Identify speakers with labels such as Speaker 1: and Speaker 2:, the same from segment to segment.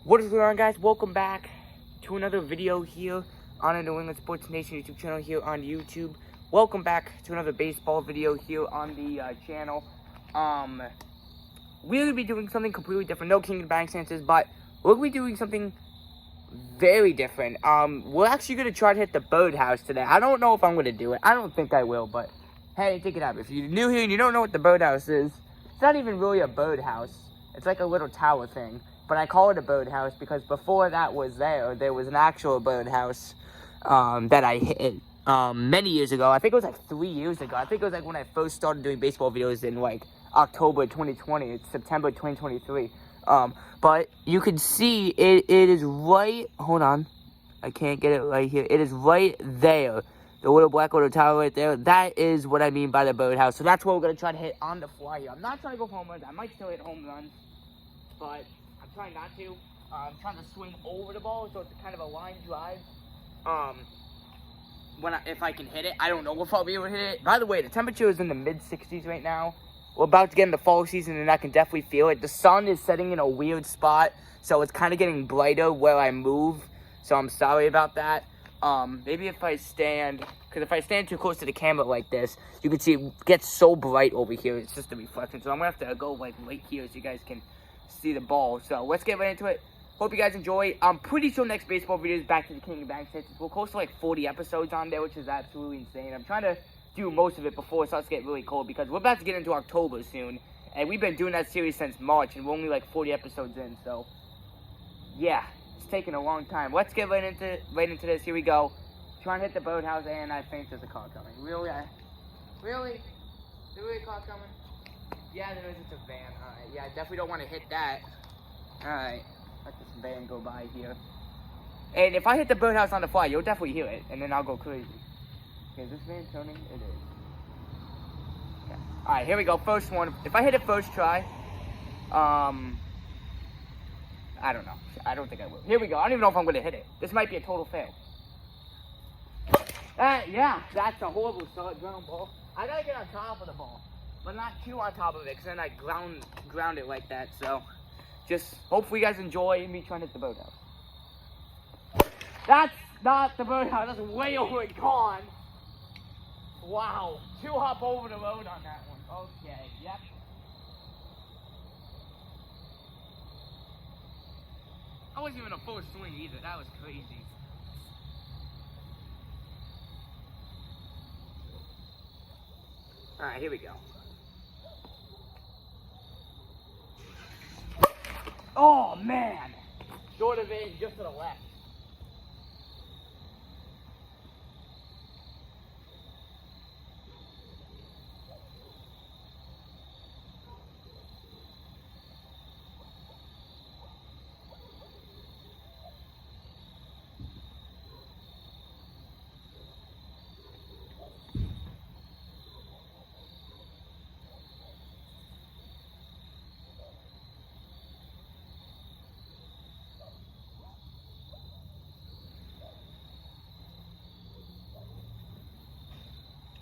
Speaker 1: What is going on, guys? Welcome back to another video here on the New England Sports Nation YouTube channel here on YouTube. Welcome back to another baseball video here on the channel. We're going to be doing something completely different. No King of Bank stances, but we're going to be doing something very different. We're actually going to try to hit the birdhouse today. I don't know if I'm going to do it. I don't think I will, but hey, take it out. If you're new here and you don't know what the birdhouse is, it's not even really a birdhouse. It's like a little tower thing. But I call it a birdhouse because before that was there was an actual birdhouse that I hit many years ago. I think it was like 3 years ago. I think it was like when I first started doing baseball videos in like October 2020. It's September 2023. But you can see it is right, hold on. I can't get it right here. It is right there. The little black little tower right there. That is what I mean by the birdhouse. So that's what we're going to try to hit on the fly here. I'm not trying to go home runs. I might still hit home runs. But I'm trying not to. I'm trying to swing over the ball, so it's kind of a line drive. If I can hit it, I don't know if I'll be able to hit it. By the way, the temperature is in the mid-60s right now. We're about to get in the fall season, and I can definitely feel it. The sun is setting in a weird spot, so it's kind of getting brighter where I move. So I'm sorry about that. Maybe if I stand, because if I stand too close to the camera like this, you can see it gets so bright over here. It's just a reflection. So I'm gonna have to go like right here so you guys can see the ball. So let's get right into it. Hope you guys enjoy. I'm pretty sure next baseball video is back to the King of Bank stances. We're close to like 40 episodes on there, which is absolutely insane. I'm trying to do most of it before it starts to get really cold because we're about to get into October soon, and we've been doing that series since March, and we're only like 40 episodes in. So yeah, it's taking a long time. Let's get right into this. Here we go. Trying to hit the birdhouse, and I think there's a car coming. Really? Really? Is there really a car coming? Yeah, there is. It's a van. Alright, yeah, I definitely don't want to hit that. Alright, let this van go by here. And if I hit the birdhouse on the fly, you'll definitely hear it, and then I'll go crazy. Okay, is this van turning? It is. Okay. Alright, here we go. First one. If I hit it first try, I don't know. I don't think I will. Here we go. I don't even know if I'm going to hit it. This might be a total fail. Yeah, that's a horrible start, ground ball. I gotta get on top of the ball. But not too on top of it, because then I ground it like that. So, just hopefully you guys enjoy me trying to hit the birdhouse. That's not the birdhouse. That's way over and gone. Wow. 2 hop over the road on that one. Okay, yep. I wasn't even a full swing either. That was crazy. Alright, here we go. Oh, man. Short of it, just to the left.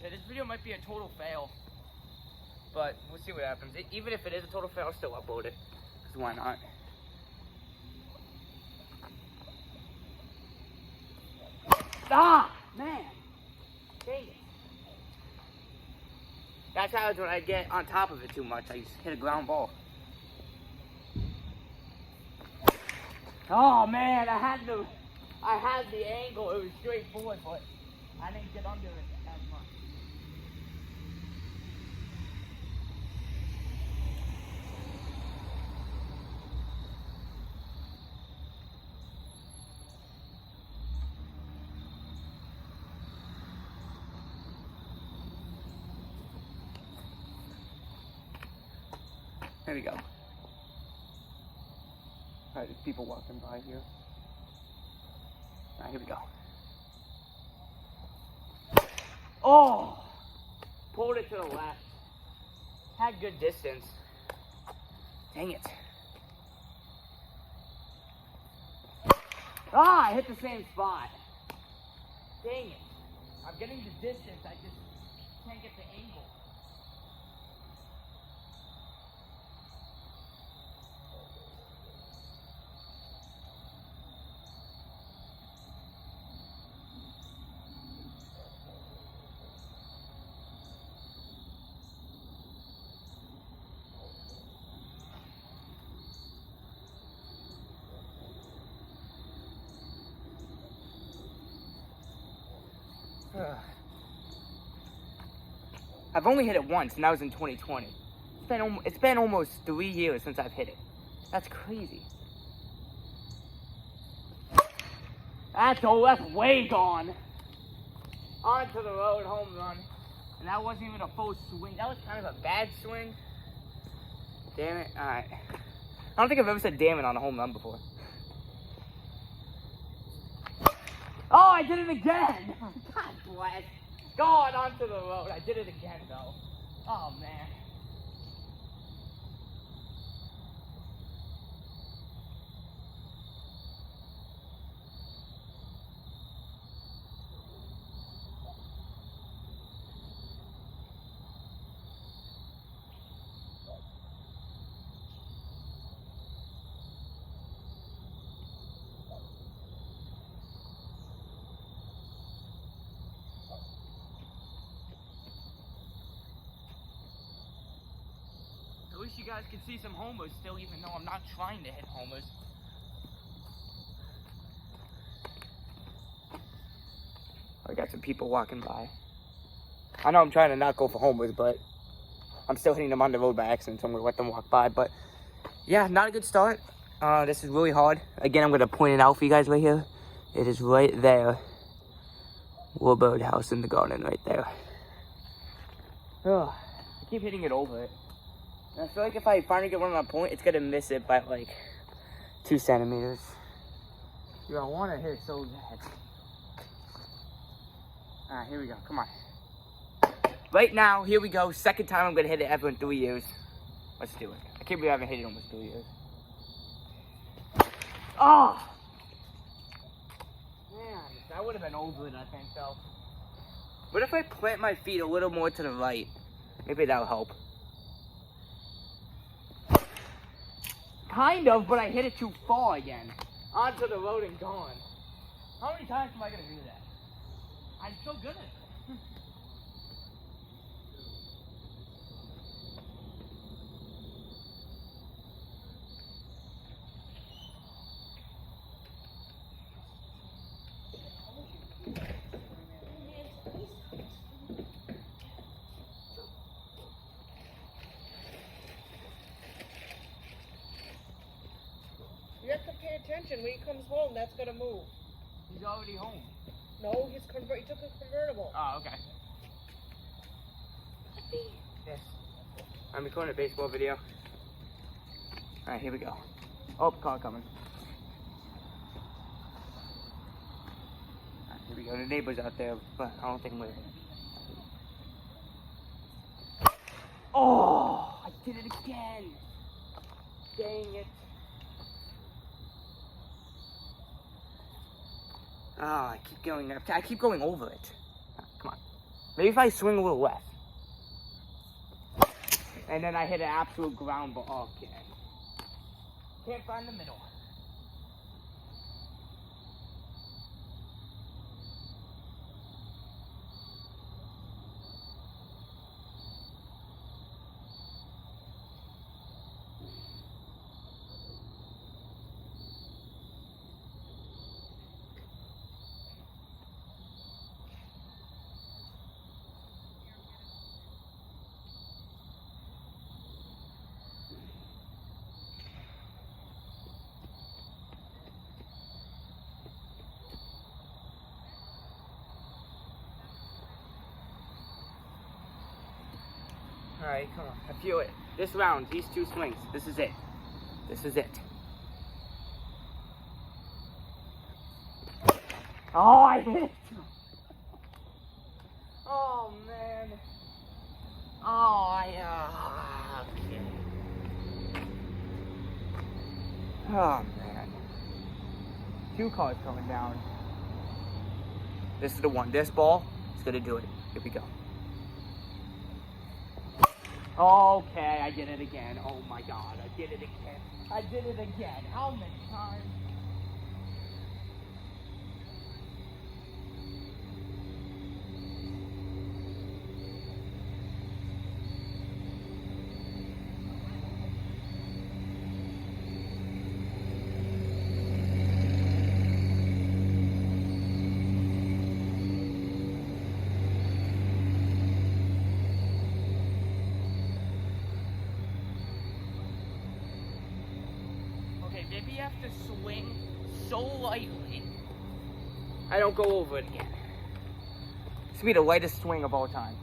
Speaker 1: Yeah, this video might be a total fail, but we'll see what happens. Even if it is a total fail, I'll still upload it, because why not? Ah, man, dang it. That's how when I get on top of it too much. I just hit a ground ball. Oh man, I had the angle. It was straight forward, but I didn't get under it as much. There we go. Alright, there's people walking by here. Alright, here we go. Oh! Pulled it to the left. Had good distance. Dang it. Ah, I hit the same spot. Dang it. I'm getting the distance, I just can't get the angle. I've only hit it once, and that was in 2020. It's been almost 3 years since I've hit it. That's crazy. That's way gone. Onto the road, home run. And that wasn't even a full swing. That was kind of a bad swing. Damn it. Alright. I don't think I've ever said damn it on a home run before. Oh, I did it again! God bless. God, onto the road. I did it again, though. Oh, man. I wish you guys could see some homers still, even though I'm not trying to hit homers. I got some people walking by. I know I'm trying to not go for homers, but I'm still hitting them on the road by accident, so I'm going to let them walk by. But yeah, not a good start. This is really hard. Again, I'm going to point it out for you guys right here. It is right there. Little birdhouse in the garden right there. Oh, I keep hitting it over it. And I feel like if I finally get one on my point, it's going to miss it by like 2 centimeters. Dude, I want to hit it so bad. Alright, here we go. Come on. Right now, here we go. Second time I'm going to hit it ever in 3 years. Let's do it. I can't believe I haven't hit it in almost 3 years. Oh! Man, that would have been over it, I think, though. What if I plant my feet a little more to the right? Maybe that'll help. Kind of, but I hit it too far again. Onto the road and gone. How many times am I going to do that? I'm so good at it.
Speaker 2: You have to pay attention. When he comes home, that's gonna move.
Speaker 1: He's already home.
Speaker 2: No, he took a convertible.
Speaker 1: Oh, okay. Yes. I'm recording a baseball video. Alright, here we go. Oh, car coming. Alright, here we go. The neighbor's out there, but I don't think I'm gonna hit it. Oh, I did it again. Dang it. Oh, I keep going over it. Come on. Maybe if I swing a little less. And then I hit an absolute ground ball. Okay. Can't find the middle. Alright, come on. I feel it. This round, these 2 swings. This is it. This is it. Oh, I hit it! Oh, man. Oh, okay. Oh, man. 2 cars coming down. This is the one. This ball is going to do it. Here we go. Okay, I did it again. Oh my god, I did it again. I did it again. How many times? if you have to swing so lightly, I don't go over it again. This will be the lightest swing of all time.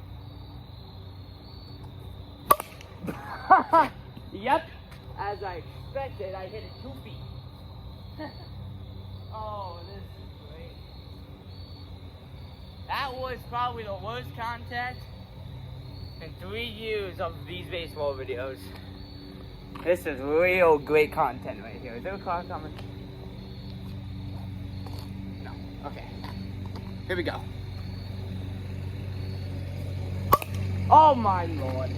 Speaker 1: Yep, as I expected, I hit it 2 feet. Oh, this is great. That was probably the worst contact in 3 years of these baseball videos. This is real great content right here. Is there a car coming? No. Okay. Here we go. Oh my lord.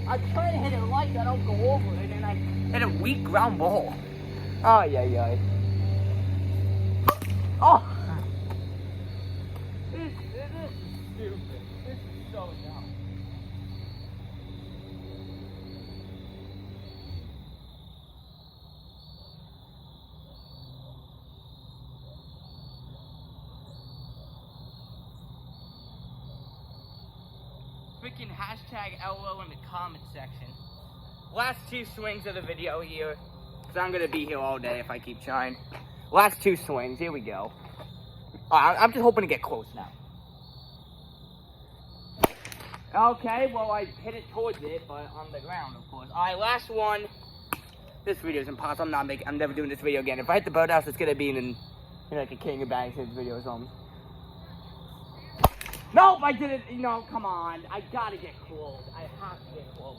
Speaker 1: I try to hit it light, I don't go over it, and I hit a weak ground ball. Oh, yeah. Oh! This is stupid. This is so dumb. Freaking hashtag LO in the comment section. Last 2 swings of the video here. Because I'm going to be here all day if I keep trying. Last 2 swings. Here we go. I'm just hoping to get close now. Okay, well, I hit it towards it, but on the ground, of course. Alright, last one. This video is impossible. I'm never doing this video again. If I hit the birdhouse, it's going to be in like a King of Bang video or something. Nope, I didn't. No, come on. I gotta get close. I have to get close.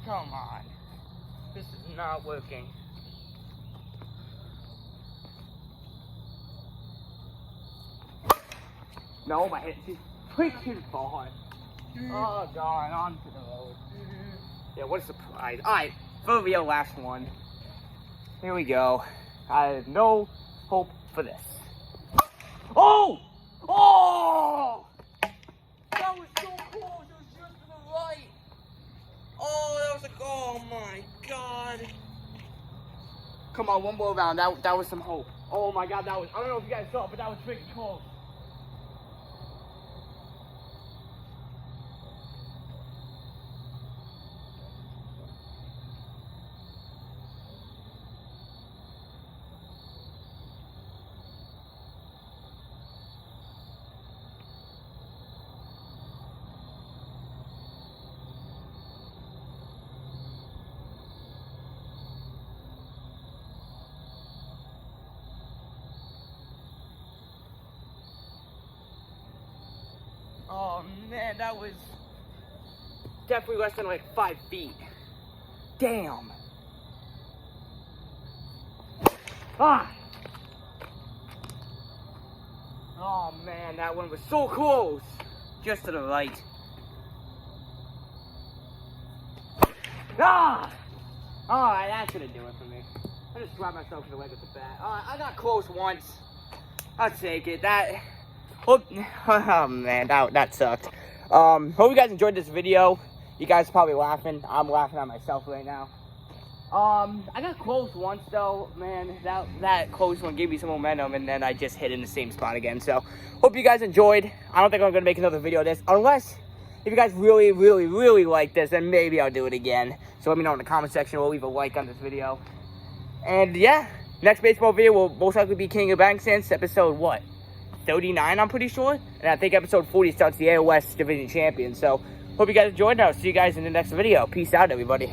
Speaker 1: Come on. This is not working. No, I hit it freaking far. Oh god, onto the road. Yeah, what a surprise. Alright, for real, last one. Here we go. I have no hope for this. Oh! Oh! That was so close. It was just to the right. Oh, that was like, oh my god. Come on, one more round. That was some hope. Oh my god, that was, I don't know if you guys saw it, but that was freaking close. Oh man, that was definitely less than like 5 feet. Damn. Ah. Oh man, that one was so close. Just to the right. Ah. Alright, that's gonna do it for me. I just grabbed myself in the leg with the bat. Alright, I got close once. I'll take it. Oh man, that sucked. Hope you guys enjoyed this video. You guys are probably laughing. I'm laughing at myself right now. I got close once though, man. That close one gave me some momentum, and then I just hit in the same spot again. So, hope you guys enjoyed. I don't think I'm gonna make another video of this, unless if you guys really, really, really like this, then maybe I'll do it again. So let me know in the comment section, or leave a like on this video. And yeah, next baseball video will most likely be King of Bang since episode what? 39, I'm pretty sure. And I think episode 40 starts the AOS Division Champion. So, hope you guys enjoyed, and I'll see you guys in the next video. Peace out, everybody.